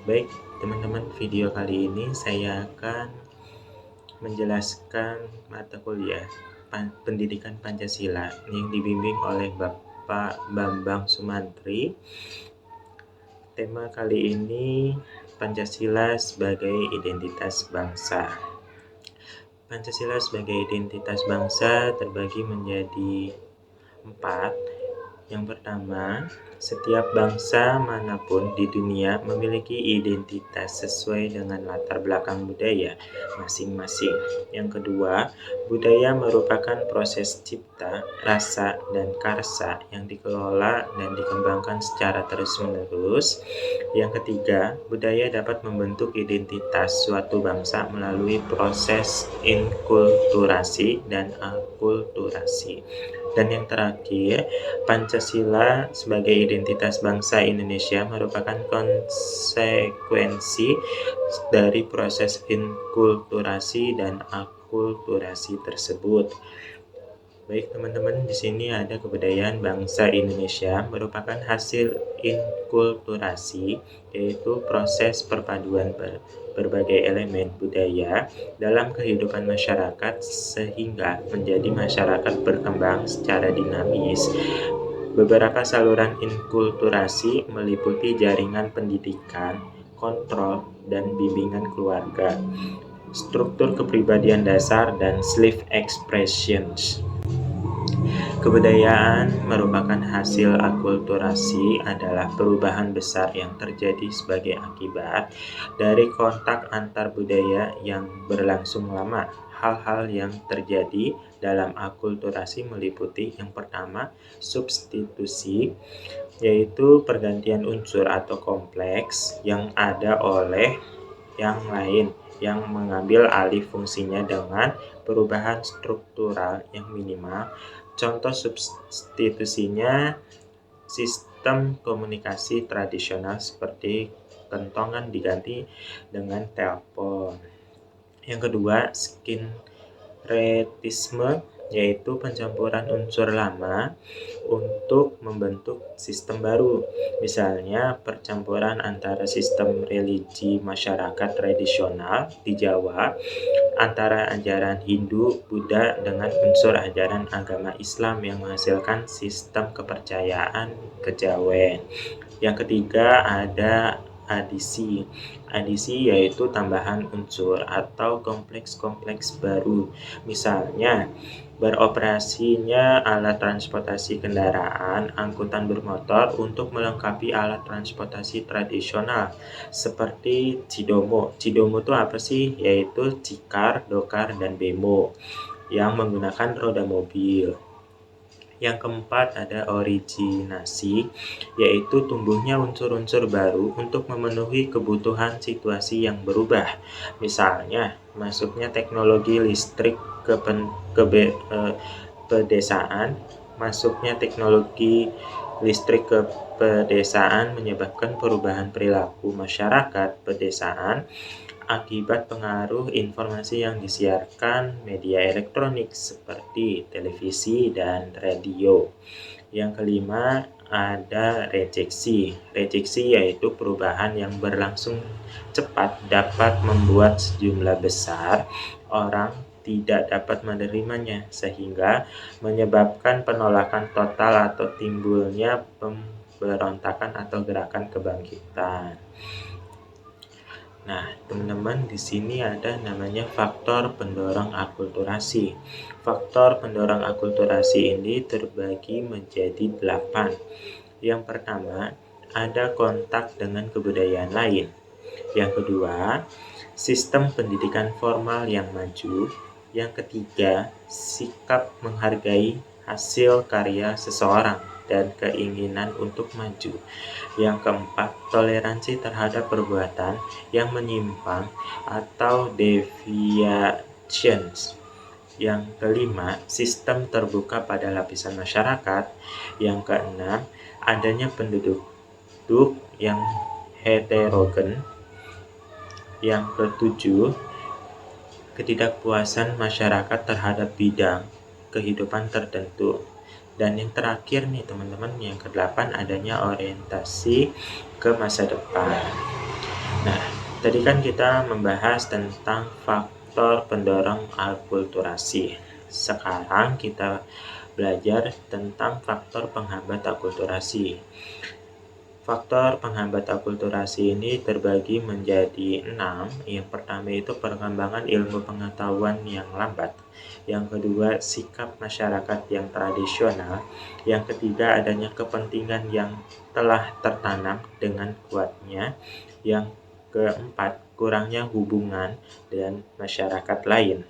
Baik, teman-teman, video kali ini saya akan menjelaskan mata kuliah Pendidikan Pancasila yang dibimbing oleh Bapak Bambang Sumantri. Tema kali ini Pancasila sebagai identitas bangsa. Pancasila sebagai identitas bangsa terbagi menjadi 4. Yang pertama, setiap bangsa manapun di dunia memiliki identitas sesuai dengan latar belakang budaya masing-masing. Yang kedua, budaya merupakan proses cipta, rasa, dan karsa yang dikelola dan dikembangkan secara terus-menerus. Yang ketiga, budaya dapat membentuk identitas suatu bangsa melalui proses inkulturasi dan akulturasi. Dan yang terakhir, Pancasila sebagai identitas bangsa Indonesia merupakan konsekuensi dari proses inkulturasi dan akulturasi tersebut. Baik teman-teman, di sini ada kebudayaan bangsa Indonesia merupakan hasil inkulturasi, yaitu proses perpaduan berbagai elemen budaya dalam kehidupan masyarakat sehingga menjadi masyarakat berkembang secara dinamis. Beberapa saluran inkulturasi meliputi jaringan pendidikan, kontrol, dan bimbingan keluarga, struktur kepribadian dasar, dan self expressions. Kebudayaan merupakan hasil akulturasi adalah perubahan besar yang terjadi sebagai akibat dari kontak antar budaya yang berlangsung lama. Hal-hal yang terjadi dalam akulturasi meliputi yang pertama, substitusi, yaitu pergantian unsur atau kompleks yang ada oleh yang lain yang mengambil alih fungsinya dengan perubahan struktural yang minimal. Contoh substitusinya sistem komunikasi tradisional seperti kentongan diganti dengan telepon. Yang kedua, sinkretisme, yaitu pencampuran unsur lama untuk membentuk sistem baru. Misalnya, percampuran antara sistem religi masyarakat tradisional di Jawa antara ajaran Hindu, Buddha dengan unsur ajaran agama Islam yang menghasilkan sistem kepercayaan kejawen. Yang ketiga ada adisi. Adisi yaitu tambahan unsur atau kompleks-kompleks baru. Misalnya, beroperasinya alat transportasi kendaraan, angkutan bermotor untuk melengkapi alat transportasi tradisional seperti Cidomo. Cidomo itu apa sih? Yaitu Cikar, Dokar, dan Bemo yang menggunakan roda mobil. Yang keempat ada originasi, yaitu tumbuhnya unsur-unsur baru untuk memenuhi kebutuhan situasi yang berubah. Misalnya, masuknya teknologi listrik ke pedesaan, masuknya teknologi listrik ke pedesaan menyebabkan perubahan perilaku masyarakat pedesaan akibat pengaruh informasi yang disiarkan media elektronik seperti televisi dan radio. Yang kelima ada rejeksi. Rejeksi yaitu perubahan yang berlangsung cepat dapat membuat sejumlah besar orang tidak dapat menerimanya sehingga menyebabkan penolakan total atau timbulnya pemberontakan atau gerakan kebangkitan. Nah, teman-teman, di sini ada namanya faktor pendorong akulturasi. Faktor pendorong akulturasi ini terbagi menjadi 8. Yang pertama, ada kontak dengan kebudayaan lain. Yang kedua, sistem pendidikan formal yang maju. Yang ketiga, sikap menghargai hasil karya seseorang dan keinginan untuk maju. Yang keempat, toleransi terhadap perbuatan yang menyimpang atau deviations. Yang kelima, sistem terbuka pada lapisan masyarakat. Yang keenam, adanya penduduk yang heterogen. Yang ketujuh, ketidakpuasan masyarakat terhadap bidang kehidupan tertentu. Dan yang terakhir teman-teman, yang ke-8 adanya orientasi ke masa depan. Nah, tadi kan kita membahas tentang faktor pendorong akulturasi. Sekarang kita belajar tentang faktor penghambat akulturasi. Faktor penghambat akulturasi ini terbagi menjadi 6. Yang pertama itu perkembangan ilmu pengetahuan yang lambat. Yang kedua, sikap masyarakat yang tradisional. Yang ketiga, adanya kepentingan yang telah tertanam dengan kuatnya. Yang keempat, kurangnya hubungan dengan masyarakat lain.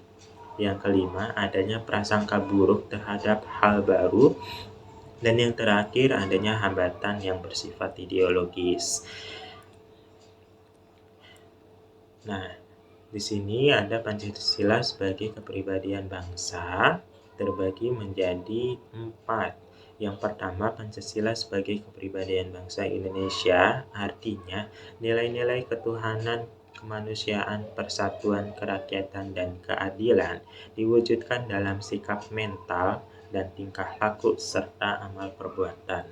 Yang kelima, adanya prasangka buruk terhadap hal baru. Dan yang terakhir, adanya hambatan yang bersifat ideologis. Nah, di sini ada Pancasila sebagai kepribadian bangsa terbagi menjadi 4. Yang pertama, Pancasila sebagai kepribadian bangsa Indonesia, artinya nilai-nilai ketuhanan, kemanusiaan, persatuan, kerakyatan, dan keadilan diwujudkan dalam sikap mental dan tingkah laku serta amal perbuatan.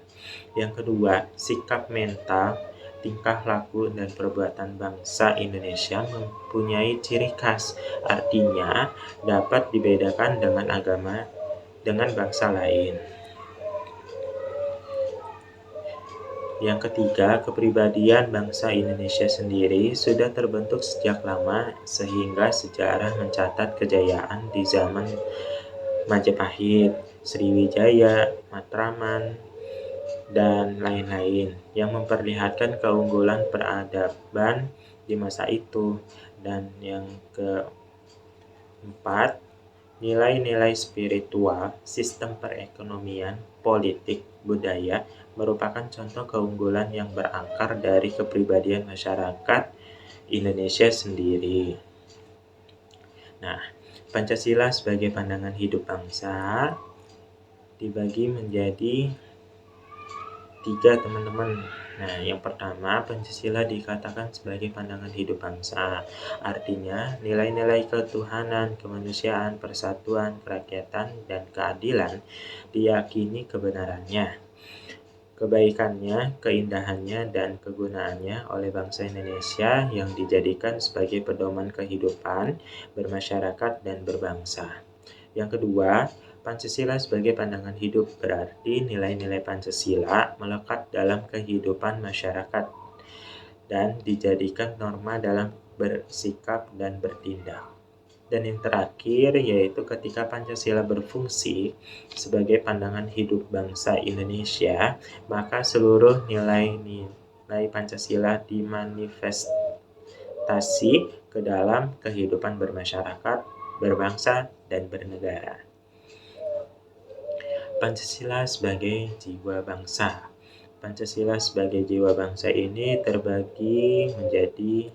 Yang kedua, sikap mental, tingkah laku, dan perbuatan bangsa Indonesia mempunyai ciri khas, artinya dapat dibedakan dengan agama dengan bangsa lain. Yang ketiga, kepribadian bangsa Indonesia sendiri sudah terbentuk sejak lama sehingga sejarah mencatat kejayaan di zaman Majapahit, Sriwijaya, Matraman, dan lain-lain yang memperlihatkan keunggulan peradaban di masa itu. Dan yang keempat, nilai-nilai spiritual, sistem perekonomian, politik, budaya merupakan contoh keunggulan yang berakar dari kepribadian masyarakat Indonesia sendiri. Nah, Pancasila sebagai pandangan hidup bangsa dibagi menjadi 3, teman-teman. Nah, yang pertama, Pancasila dikatakan sebagai pandangan hidup bangsa. Artinya, nilai-nilai ketuhanan, kemanusiaan, persatuan, kerakyatan, dan keadilan diyakini kebenarannya, kebaikannya, keindahannya, dan kegunaannya oleh bangsa Indonesia yang dijadikan sebagai pedoman kehidupan bermasyarakat dan berbangsa. Yang kedua, Pancasila sebagai pandangan hidup berarti nilai-nilai Pancasila melekat dalam kehidupan masyarakat dan dijadikan norma dalam bersikap dan bertindak. Dan yang terakhir yaitu ketika Pancasila berfungsi sebagai pandangan hidup bangsa Indonesia, maka seluruh nilai-nilai Pancasila dimanifestasi ke dalam kehidupan bermasyarakat, berbangsa, dan bernegara. Pancasila sebagai jiwa bangsa. Pancasila sebagai jiwa bangsa ini terbagi menjadi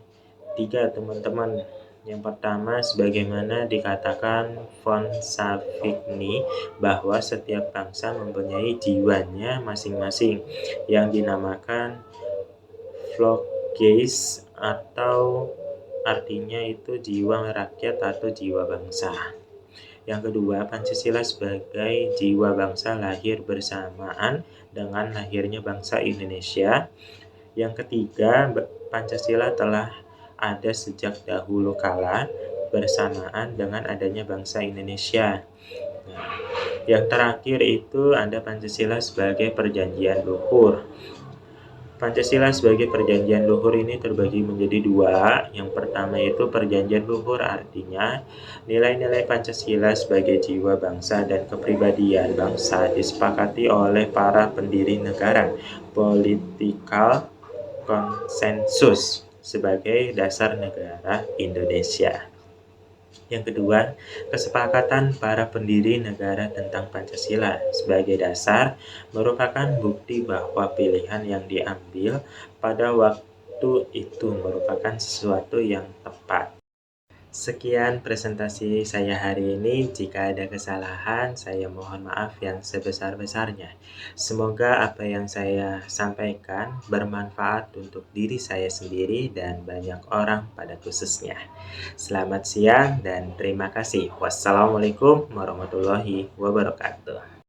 3, teman-teman. Yang pertama, sebagaimana dikatakan von Savigny bahwa setiap bangsa mempunyai jiwanya masing-masing yang dinamakan Volksgeist atau artinya itu jiwa rakyat atau jiwa bangsa. Yang kedua, Pancasila sebagai jiwa bangsa lahir bersamaan dengan lahirnya bangsa Indonesia. Yang ketiga, Pancasila telah ada sejak dahulu kala bersamaan dengan adanya bangsa Indonesia. Nah, yang terakhir itu ada Pancasila sebagai perjanjian luhur. Pancasila sebagai perjanjian luhur ini terbagi menjadi 2. Yang pertama itu perjanjian luhur, artinya nilai-nilai Pancasila sebagai jiwa bangsa dan kepribadian bangsa disepakati oleh para pendiri negara, political consensus sebagai dasar negara Indonesia. Yang kedua, kesepakatan para pendiri negara tentang Pancasila sebagai dasar merupakan bukti bahwa pilihan yang diambil pada waktu itu merupakan sesuatu yang tepat. Sekian presentasi saya hari ini. Jika ada kesalahan, saya mohon maaf yang sebesar-besarnya. Semoga apa yang saya sampaikan bermanfaat untuk diri saya sendiri dan banyak orang pada khususnya. Selamat siang dan terima kasih. Wassalamualaikum warahmatullahi wabarakatuh.